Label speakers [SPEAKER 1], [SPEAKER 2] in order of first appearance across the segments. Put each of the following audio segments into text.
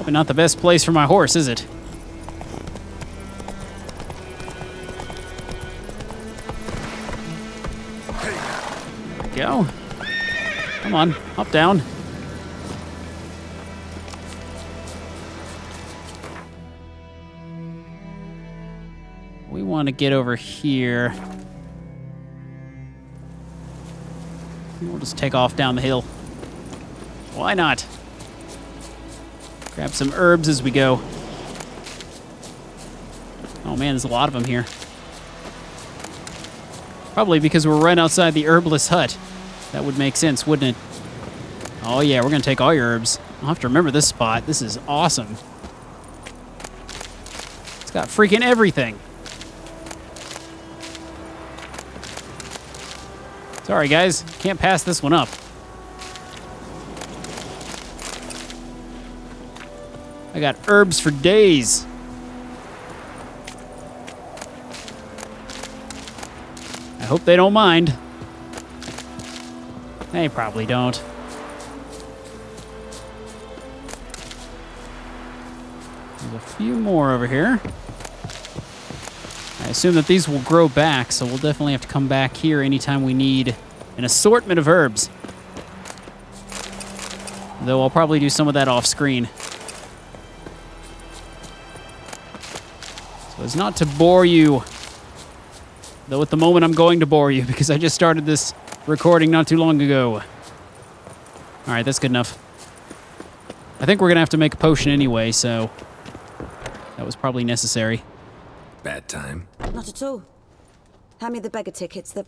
[SPEAKER 1] Probably not the best place for my horse, is it? There we go. Come on, up, down. We want to get over here. We'll just take off down the hill. Why not? Grab some herbs as we go. Oh man, there's a lot of them here. Probably because we're right outside the herbless hut. That would make sense, wouldn't it? Oh yeah, we're gonna take all your herbs. I'll have to remember this spot. This is awesome. It's got freaking everything. Sorry guys, can't pass this one up. I got herbs for days. I hope they don't mind. They probably don't. There's a few more over here. I assume that these will grow back, so we'll definitely have to come back here anytime we need an assortment of herbs. Though I'll probably do some of that off screen. So as not to bore you, though at the moment I'm going to bore you because I just started this recording not too long ago. All right, that's good enough. I think we're gonna have to make a potion anyway, so that was probably necessary.
[SPEAKER 2] Bad time?
[SPEAKER 3] Not at all. Hand me the beggar tickets. The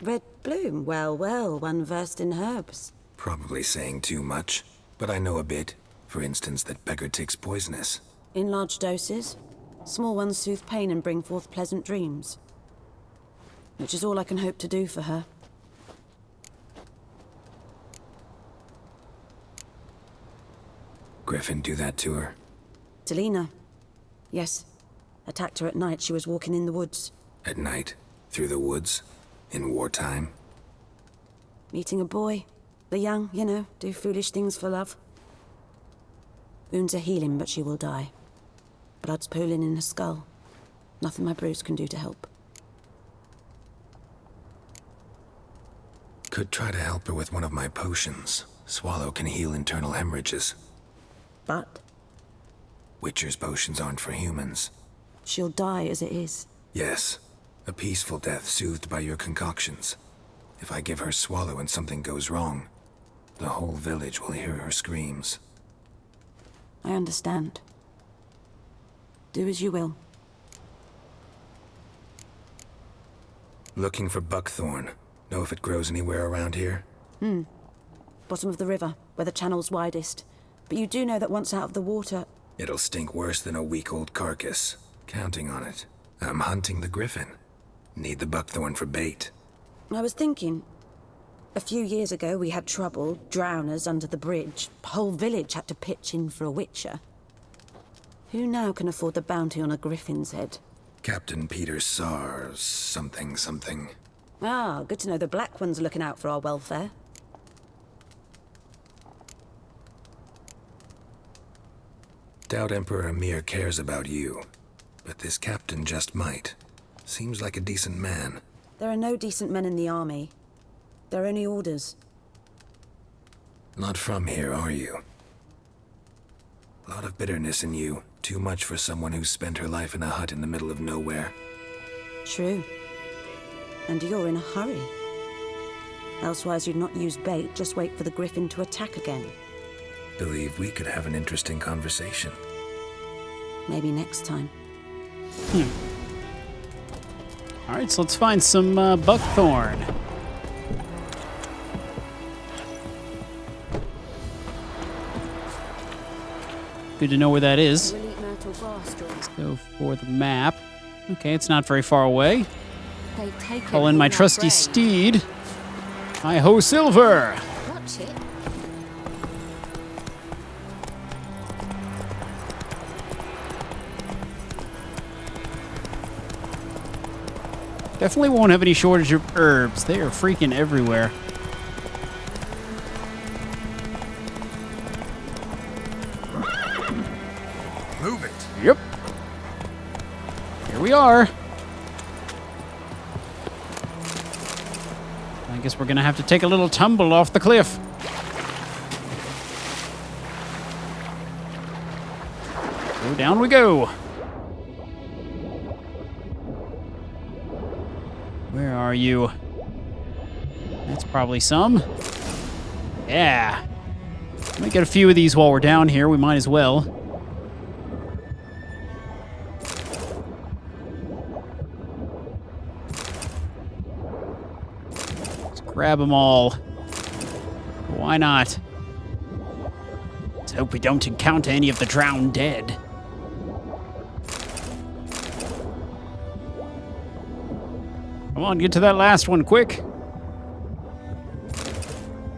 [SPEAKER 3] red bloom. Well, well, one versed in herbs.
[SPEAKER 2] Probably saying too much, but I know a bit. For instance, that beggar tick's poisonous.
[SPEAKER 3] In large doses. Small ones soothe pain and bring forth pleasant dreams. Which is all I can hope to do for her.
[SPEAKER 2] Griffin do that to her?
[SPEAKER 3] Delina. Yes. Attacked her at night. She was walking in the woods.
[SPEAKER 2] At night? Through the woods? In wartime?
[SPEAKER 3] Meeting a boy. The young, you know, do foolish things for love. Wounds are healing, but she will die. Blood's pooling in her skull. Nothing my bruise can do to help.
[SPEAKER 2] Could try to help her with one of my potions. Swallow can heal internal hemorrhages.
[SPEAKER 3] But
[SPEAKER 2] Witcher's potions aren't for humans.
[SPEAKER 3] she'll die as it is.
[SPEAKER 2] Yes. A peaceful death soothed by your concoctions. If I give her Swallow and something goes wrong, the whole village will hear her screams.
[SPEAKER 3] I understand. Do as you will.
[SPEAKER 2] Looking for buckthorn. Know if it grows anywhere around here?
[SPEAKER 3] Bottom of the river, where the channel's widest. But you do know that once out of the water...
[SPEAKER 2] It'll stink worse than a week-old carcass. Counting on it. I'm hunting the griffin. Need the buckthorn for bait.
[SPEAKER 3] I was thinking... A few years ago we had trouble, drowners under the bridge. Whole village had to pitch in for a witcher. Who now can afford the bounty on a griffin's head?
[SPEAKER 2] Captain Peter Sar... something.
[SPEAKER 3] Ah, good to know the Black One's looking out for our welfare.
[SPEAKER 2] Doubt Emperor Emir cares about you. But this captain just might. Seems like a decent man.
[SPEAKER 3] There are no decent men in the army. They're only orders.
[SPEAKER 2] Not from here, are you? A lot of bitterness in you. Too much for someone who's spent her life in a hut in the middle of nowhere.
[SPEAKER 3] True. And you're in a hurry. Elsewise you'd not use bait, just wait for the griffin to attack again.
[SPEAKER 2] Believe we could have an interesting conversation.
[SPEAKER 3] Maybe next time.
[SPEAKER 1] Alright, so let's find some buckthorn. Good to know where that is. Let's go for the map. Okay, it's not very far away. Call in my trusty steed. Hi-ho, Silver!
[SPEAKER 4] Watch it.
[SPEAKER 1] Definitely won't have any shortage of herbs. They are freaking everywhere.
[SPEAKER 2] Move it.
[SPEAKER 1] Yep. Here we are. I guess we're gonna have to take a little tumble off the cliff. So down we go. Where are you? That's probably some. Yeah. Might get a few of these while we're down here. We might as well. Let's grab them all. Why not? Let's hope we don't encounter any of the drowned dead. Come on, get to that last one quick.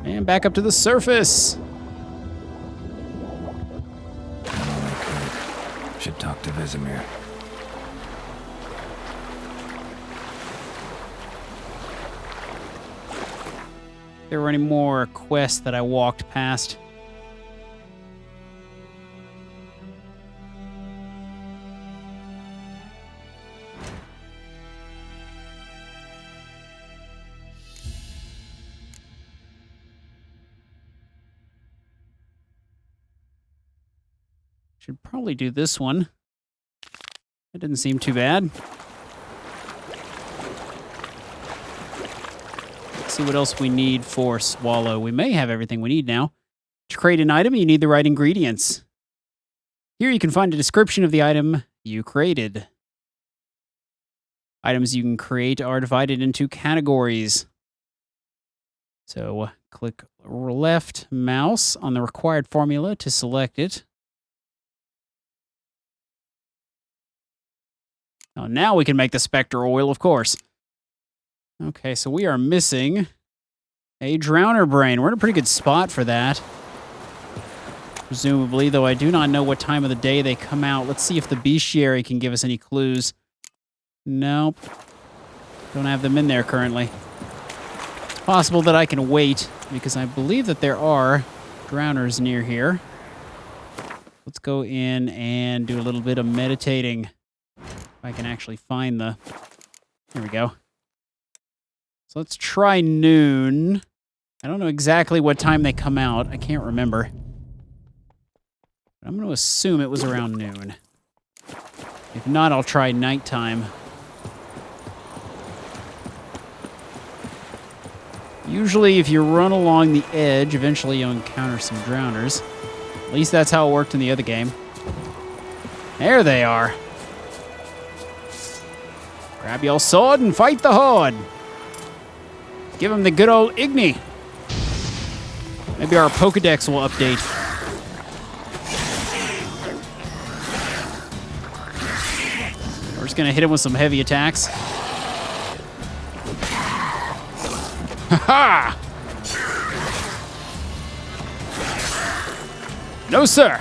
[SPEAKER 1] And back up to the surface.
[SPEAKER 2] Should talk to Vesemir.
[SPEAKER 1] There were any more quests that I walked past. Should probably do this one. It didn't seem too bad. Let's see what else we need for Swallow. We may have everything we need now. To create an item, you need the right ingredients. Here you can find a description of the item you created. Items you can create are divided into categories. So click left mouse on the required formula to select it. Oh, now we can make the Spectre oil, of course. Okay, so we are missing a Drowner Brain. We're in a pretty good spot for that. Presumably, though I do not know what time of the day they come out. Let's see if the Bestiary can give us any clues. Nope. Don't have them in there currently. It's possible that I can wait, because I believe that there are drowners near here. Let's go in and do a little bit of meditating. If I can actually find the... There we go. So let's try noon. I don't know exactly what time they come out. I can't remember. But I'm going to assume it was around noon. If not, I'll try nighttime. Usually, if you run along the edge, eventually you'll encounter some drowners. At least that's how it worked in the other game. There they are. Grab your sword and fight the horde. Give him the good old Igni. Maybe our Pokedex will update. We're just gonna hit him with some heavy attacks. Ha-ha! No, sir.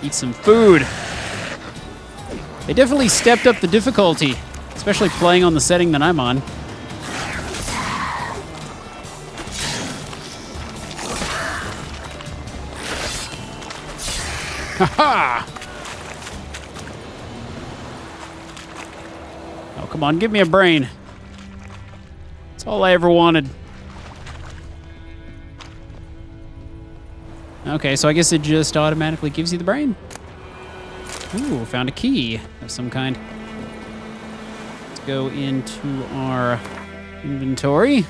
[SPEAKER 1] Eat some food. They definitely stepped up the difficulty, especially playing on the setting that I'm on. Ha-ha! Oh, come on, give me a brain. That's all I ever wanted. Okay, so I guess it just automatically gives you the brain. Ooh, found a key of some kind. Let's go into our inventory.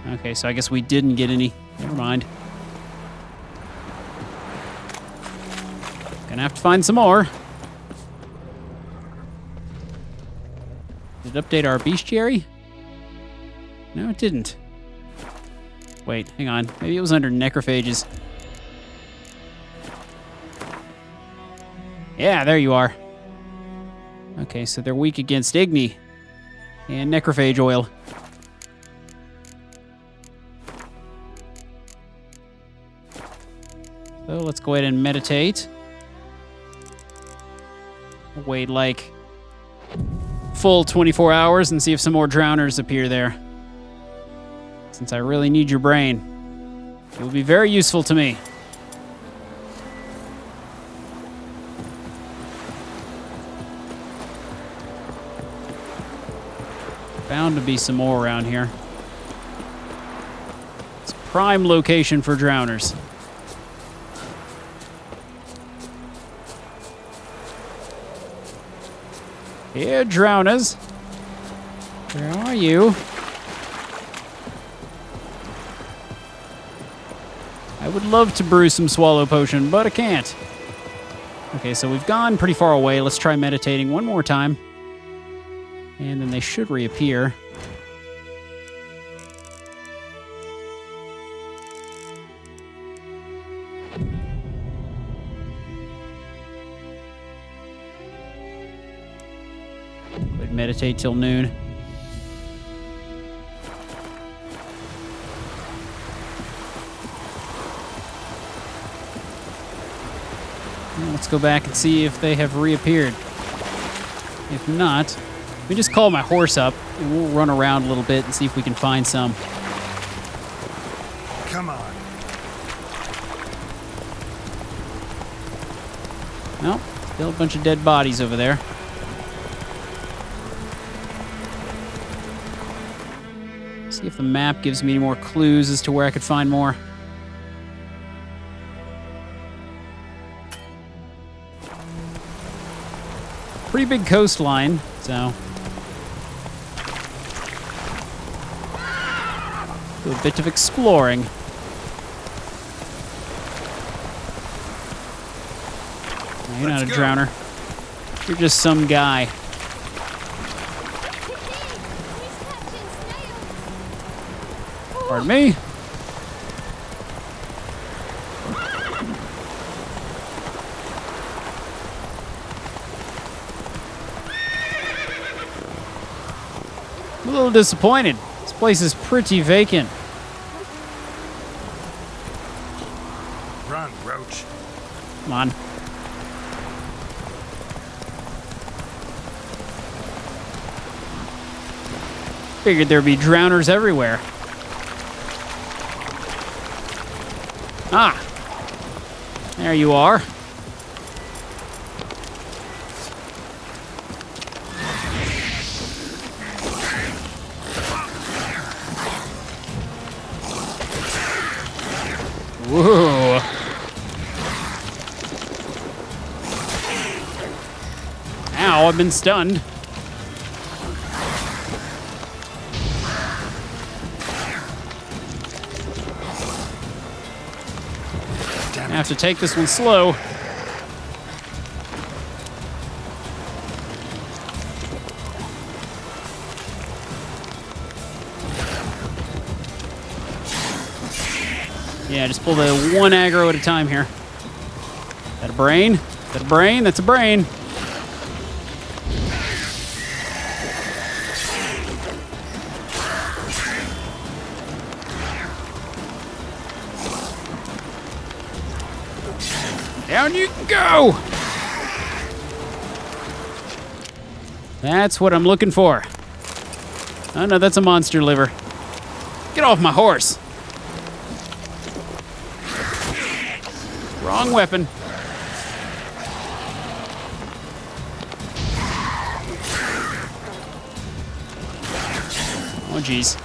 [SPEAKER 1] Okay, so I guess we didn't get any. Never mind. Gonna have to find some more. Did it update our bestiary? No, it didn't. Wait, hang on. Maybe it was under necrophages. Yeah, there you are. Okay, so they're weak against Igni and necrophage oil. So let's go ahead and meditate. Wait like full 24 hours and see if some more drowners appear there. Since I really need your brain. It will be very useful to me. Bound to be some more around here. It's a prime location for drowners. Here, drowners. Where are you? I would love to brew some swallow potion, but I can't. Okay, so we've gone pretty far away. Let's try meditating one more time. And then they should reappear. Would meditate till noon. Let's go back and see if they have reappeared. If not, let me just call my horse up and we'll run around a little bit and see if we can find some.
[SPEAKER 2] Come on.
[SPEAKER 1] Nope, still a bunch of dead bodies over there. See if the map gives me any more clues as to where I could find more. Pretty big coastline, so do a bit of exploring. No, you're not a drowner. You're just some guy. Pardon me? I'm a little disappointed. This place is pretty vacant.
[SPEAKER 2] Run, Roach.
[SPEAKER 1] Come on. Figured there'd be drowners everywhere. Ah! There you are. Whoa. Ow, I've been stunned. I have to take this one slow. Yeah, just pull the one aggro at a time here. Is that a brain? Is that a brain? That's a brain. Down you go! That's what I'm looking for. Oh no, that's a monster liver. Get off my horse. Wrong weapon. Oh, jeez.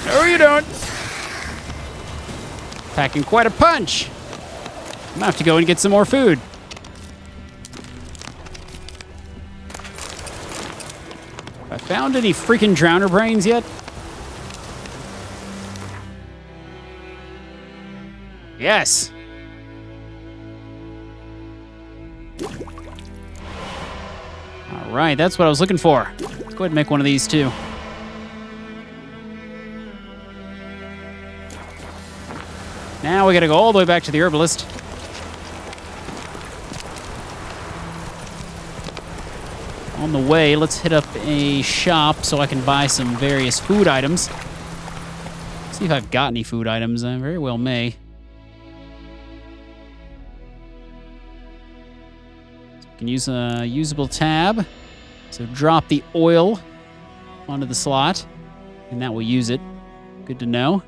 [SPEAKER 1] No, you don't. Packing quite a punch. I'm gonna have to go and get some more food. Have I found any freaking drowner brains yet? Yes. All right, that's what I was looking for. Let's go ahead and make one of these too. Now we gotta go all the way back to the herbalist. On the way, let's hit up a shop so I can buy some various food items. See if I've got any food items. I very well may. So I can use a usable tab. So drop the oil onto the slot, and that will use it. Good to know.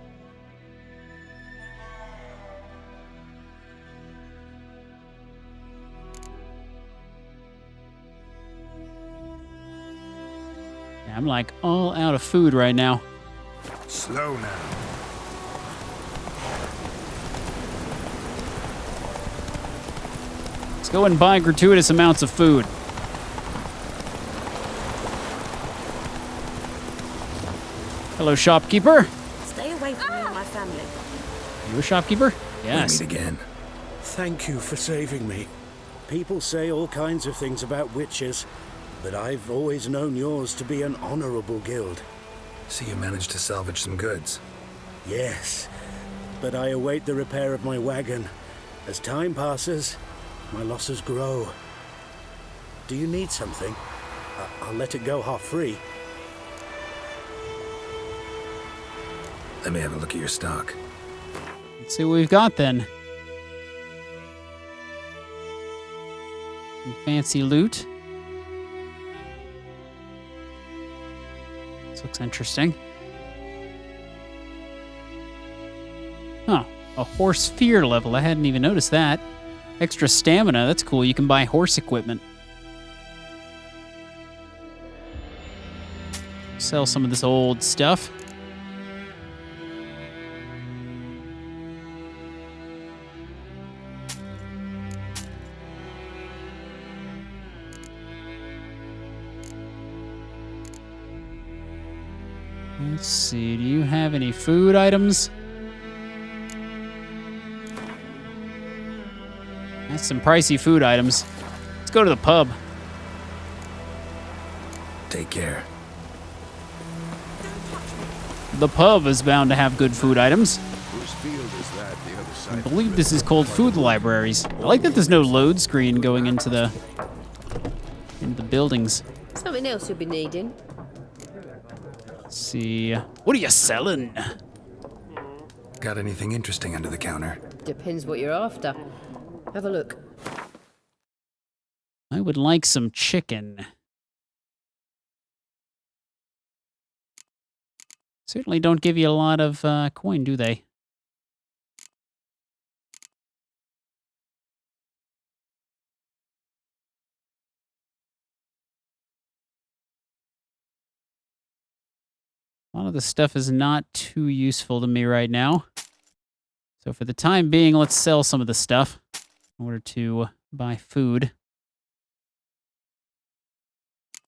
[SPEAKER 1] Yeah, I'm like all out of food right now.
[SPEAKER 2] Slow now.
[SPEAKER 1] Let's go and buy gratuitous amounts of food. Hello, shopkeeper.
[SPEAKER 3] Stay away from me and my family.
[SPEAKER 1] You a shopkeeper? Yes.
[SPEAKER 2] We meet again.
[SPEAKER 4] Thank you for saving me. People say all kinds of things about witches, but I've always known yours to be an honorable guild.
[SPEAKER 2] So you managed to salvage some goods.
[SPEAKER 4] Yes, but I await the repair of my wagon. As time passes, my losses grow. Do you need something? I'll let it go half-free.
[SPEAKER 2] Let me have a look at your stock.
[SPEAKER 1] Let's see what we've got then. Some fancy loot. This looks interesting. Huh. A horse fear level. I hadn't even noticed that. Extra stamina. That's cool. You can buy horse equipment. Sell some of this old stuff. Let's see, do you have any food items? That's some pricey food items. Let's go to the pub.
[SPEAKER 2] Take care.
[SPEAKER 1] The pub is bound to have good food items.
[SPEAKER 5] Whose field is that? The other side.
[SPEAKER 1] I believe this is called food libraries. I like that there's no load screen going into the buildings.
[SPEAKER 6] Something else you'll be needing.
[SPEAKER 1] Let's see. What are you selling?
[SPEAKER 2] Got anything interesting under the counter?
[SPEAKER 6] Depends what you're after. Have a look.
[SPEAKER 1] I would like some chicken. Certainly don't give you a lot of coin, do they? A lot of the stuff is not too useful to me right now. So for the time being, let's sell some of the stuff in order to buy food.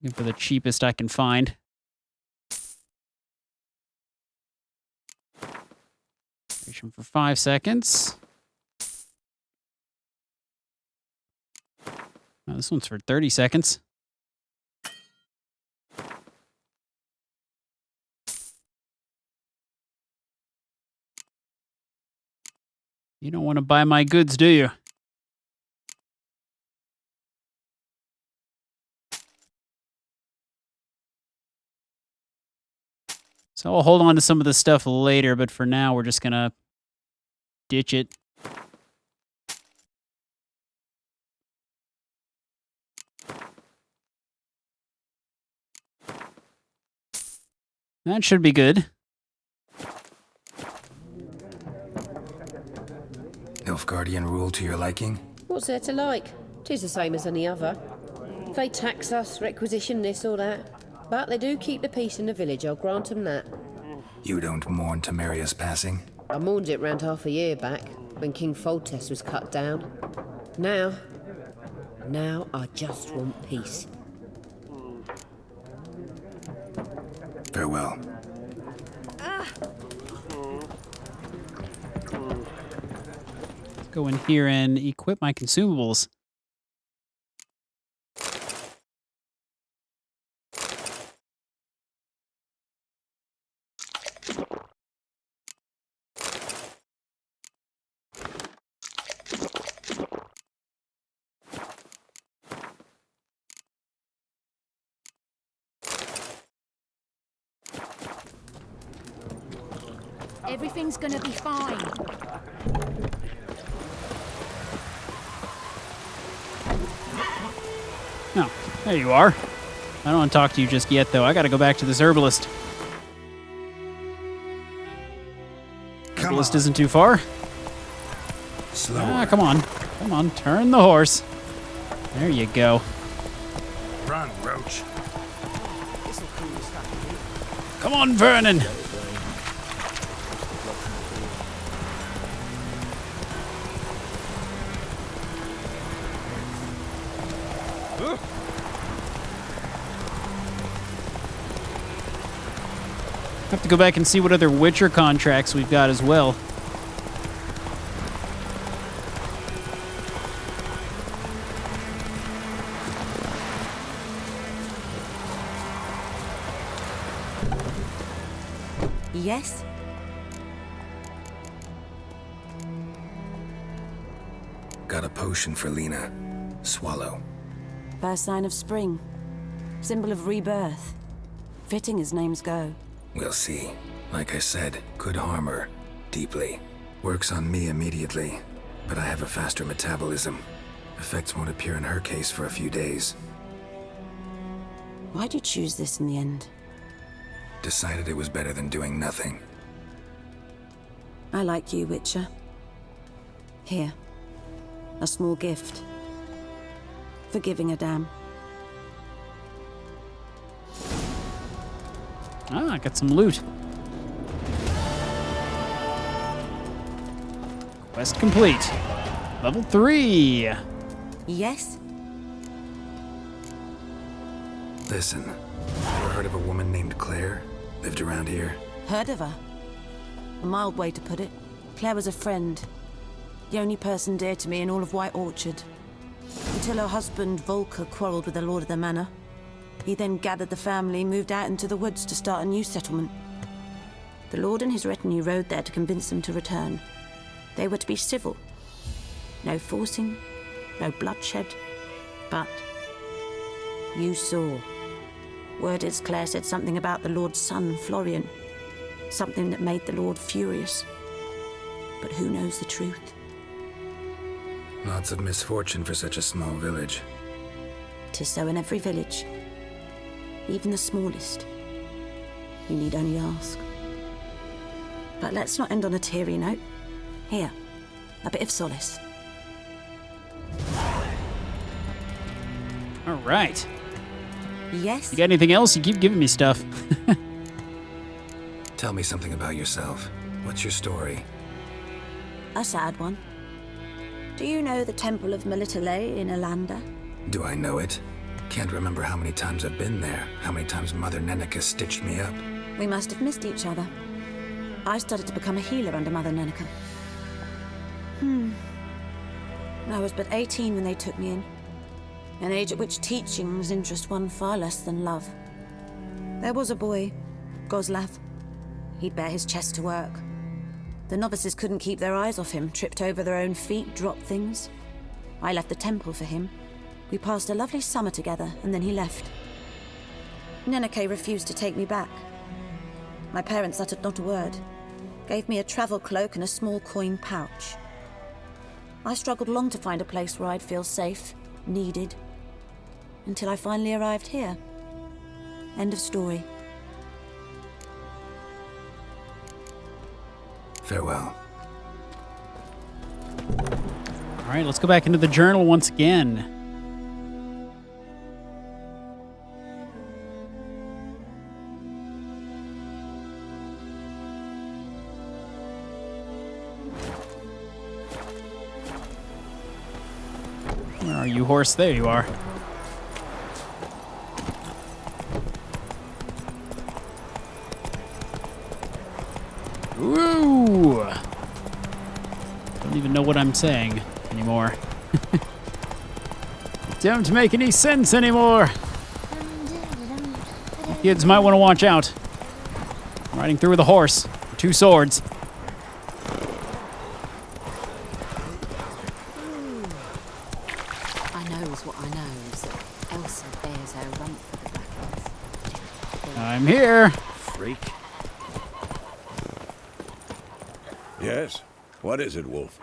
[SPEAKER 1] Looking for the cheapest I can find. Duration for 5 seconds. Oh, this one's for 30 seconds. You don't want to buy my goods, do you? So I'll hold on to some of the stuff later, but for now we're just gonna ditch it. That should be good.
[SPEAKER 2] Nilfgaardian rule to your liking?
[SPEAKER 6] What's there to like? 'Tis the same as any other. They tax us, requisition this or that. But they do keep the peace in the village, I'll grant them that.
[SPEAKER 2] You don't mourn Temeria's passing?
[SPEAKER 6] I mourned it round half a year back, when King Foltest was cut down. Now I just want peace.
[SPEAKER 2] Farewell.
[SPEAKER 1] Go in here and equip my consumables.
[SPEAKER 7] Everything's gonna be fine.
[SPEAKER 1] Oh, there you are. I don't want to talk to you just yet, though. I gotta go back to this herbalist. Herbalist isn't too far.
[SPEAKER 2] Slower.
[SPEAKER 1] Ah, come on. Come on, turn the horse. There you go.
[SPEAKER 2] Run, Roach.
[SPEAKER 1] Come on, Vernon. Have to go back and see what other Witcher contracts we've got as well.
[SPEAKER 3] Yes?
[SPEAKER 2] Got a potion for Lena. Swallow.
[SPEAKER 3] First sign of spring. Symbol of rebirth. Fitting as names go.
[SPEAKER 2] We'll see. Like I said, could harm her. Deeply. Works on me immediately. But I have a faster metabolism. Effects won't appear in her case for a few days.
[SPEAKER 3] Why'd you choose this in the end?
[SPEAKER 2] Decided it was better than doing nothing.
[SPEAKER 3] I like you, Witcher. Here. A small gift. For giving a damn.
[SPEAKER 1] Ah, I got some loot. Quest complete. Level 3.
[SPEAKER 3] Yes?
[SPEAKER 2] Listen. Ever heard of a woman named Claire? Lived around here?
[SPEAKER 3] Heard of her? A mild way to put it. Claire was a friend. The only person dear to me in all of White Orchard. Until her husband, Volker, quarreled with the lord of the manor. He then gathered the family, moved out into the woods to start a new settlement. The lord and his retinue rode there to convince them to return. They were to be civil. No forcing, no bloodshed. But you saw. Word is Claire said something about the lord's son, Florian. Something that made the lord furious. But who knows the truth?
[SPEAKER 2] Lots of misfortune for such a small village.
[SPEAKER 3] 'Tis so in every village. Even the smallest. You need only ask. But let's not end on a teary note. Here, a bit of solace.
[SPEAKER 1] All right.
[SPEAKER 3] Yes?
[SPEAKER 1] You got anything else? You keep giving me stuff.
[SPEAKER 2] Tell me something about yourself. What's your story?
[SPEAKER 3] A sad one. Do you know the Temple of Melitele in Alanda?
[SPEAKER 2] Do I know it? Can't remember how many times I've been there, how many times Mother Neneka stitched me up.
[SPEAKER 3] We must have missed each other. I started to become a healer under Mother Neneka. I was but 18 when they took me in. An age at which teachings interest one far less than love. There was a boy, Goslav. He'd bare his chest to work. The novices couldn't keep their eyes off him, tripped over their own feet, dropped things. I left the temple for him. We passed a lovely summer together, and then he left. Neneke refused to take me back. My parents uttered not a word. Gave me a travel cloak and a small coin pouch. I struggled long to find a place where I'd feel safe, needed, until I finally arrived here. End of story.
[SPEAKER 2] Farewell.
[SPEAKER 1] All right, let's go back into the journal once again. Where are you, horse? There you are. Ooh! Don't even know what I'm saying anymore. Don't make any sense anymore. Kids might want to watch out. I'm riding through with a horse, 2 swords.
[SPEAKER 7] I knows what I knows. Elsa bears her rump for the black ones.
[SPEAKER 1] I'm here.
[SPEAKER 4] Freak.
[SPEAKER 5] Yes? What is it, Wolf?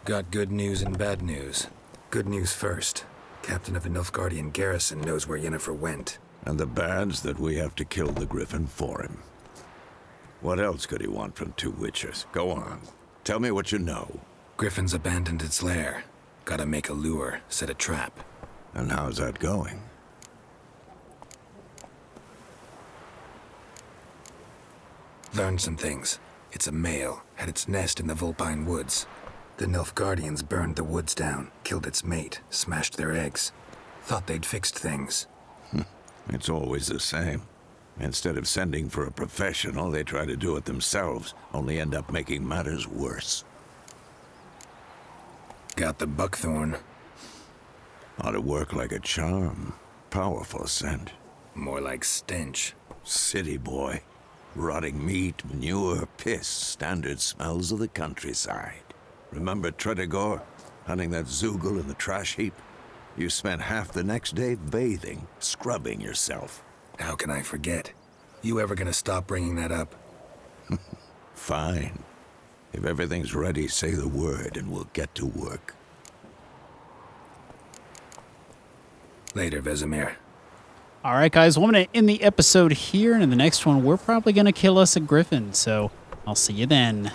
[SPEAKER 2] Got good news and bad news. Good news first. Captain of the Nilfgaardian garrison knows where Yennefer went.
[SPEAKER 5] And the bad's that we have to kill the Griffin for him. What else could he want from two witches? Go on. Tell me what you know.
[SPEAKER 2] Griffin's abandoned its lair. Gotta make a lure, set a trap.
[SPEAKER 5] And how's that going?
[SPEAKER 2] Learned some things. It's a male, had its nest in the Vulpine Woods. The Nilfgaardians burned the woods down, killed its mate, smashed their eggs. Thought they'd fixed things.
[SPEAKER 5] It's always the same. Instead of sending for a professional, they try to do it themselves, only end up making matters worse.
[SPEAKER 2] Got the buckthorn.
[SPEAKER 5] Ought to work like a charm. Powerful scent.
[SPEAKER 2] More like stench.
[SPEAKER 5] City boy. Rotting meat, manure, piss, standard smells of the countryside. Remember Tretogor? Hunting that Zoogle in the trash heap? You spent half the next day bathing, scrubbing yourself.
[SPEAKER 2] How can I forget? You ever gonna stop bringing that up?
[SPEAKER 5] Fine. If everything's ready, say the word and we'll get to work.
[SPEAKER 2] Later, Vesemir.
[SPEAKER 1] All right, guys. Well, I'm going to end the episode here, and in the next one, we're probably going to kill us a griffin. So I'll see you then.